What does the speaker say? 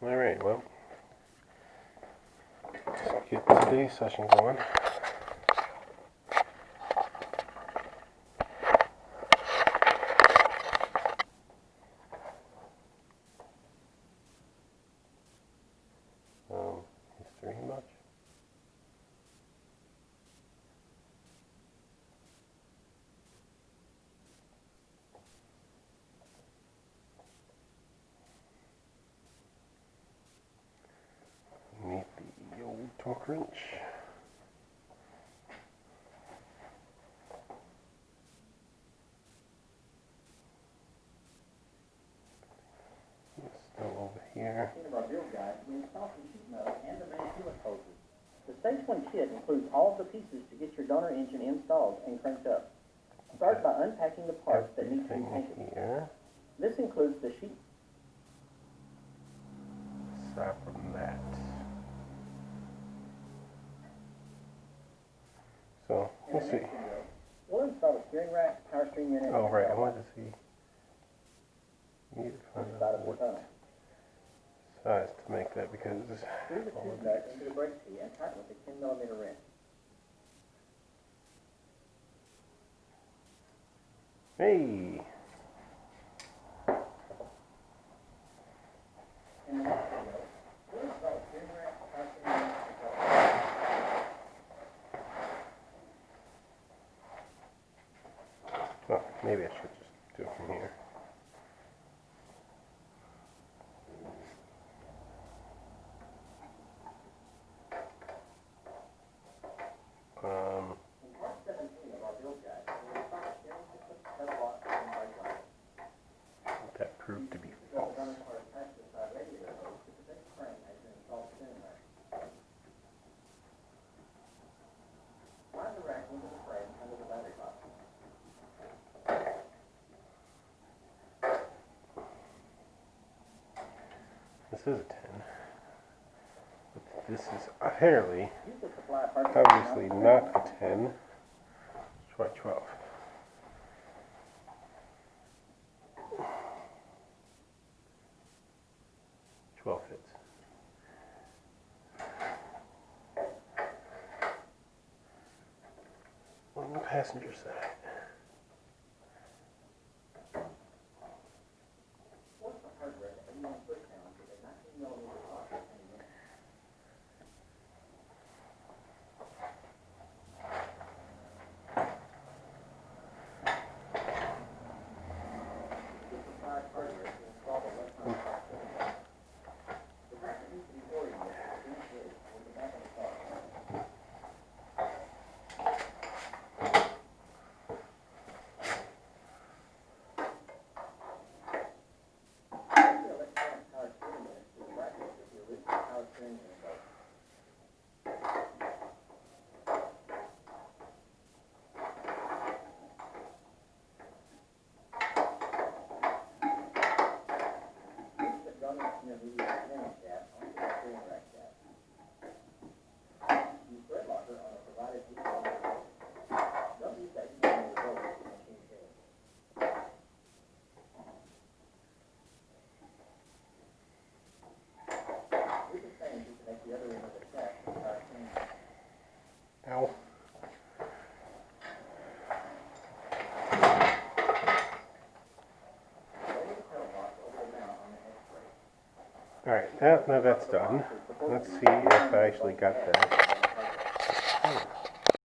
Alright, well, let's get today's session going. History much? Need the old torque wrench. It's still over here. Of our build guide, we install some sheet metal and the main coolant hoses. The Stage 1 kit includes all of the pieces to get your donor engine installed and cranked up. Start by unpacking the parts that need to be painted. Here. This includes the sheet. Aside from that. So, let's see. We'll install the steering rack, power steering unit. Oh, right, I wanted to see. Need to find Side out of the what tunnel. size to make that because Screw the tube nut into the brake tee and tighten with a 10mm wrench. hey, In the next video, we'll install the steering rack, power steering unit, and controls. well, maybe I should just do it from here. In part 17 of our build guide, we'll install the steering system, pedal box, and brake light. That proved to be The false. donor part attached to the side radiator hose to protect the frame as you install the steering rack. Slide the rack into the frame under the battery box. This is a 10. But this is apparently, Use the supply part obviously not a 10. Let's try 12. Fits. On the passenger side. What's the hardware that everyone puts down with a 19mm socket and a wrench? Use the supply hardware to install the left-hand side steering rack. The bracket needs to be oriented with the bench lid toward the back of the car. The electronic power steering unit is bracketed with the original power steering unit bolt. Use the donor intermediate steering shaft onto the steering rack shaft. Use thread locker on a provided 8mm bolt. Don't use that 8mm bolt if the machine fails. Do the same to connect the other end of the shaft to the power steering unit. Ow. Lower the pedal box over the mount on the head brake. Alright, now that's done. Let's see if I actually got that.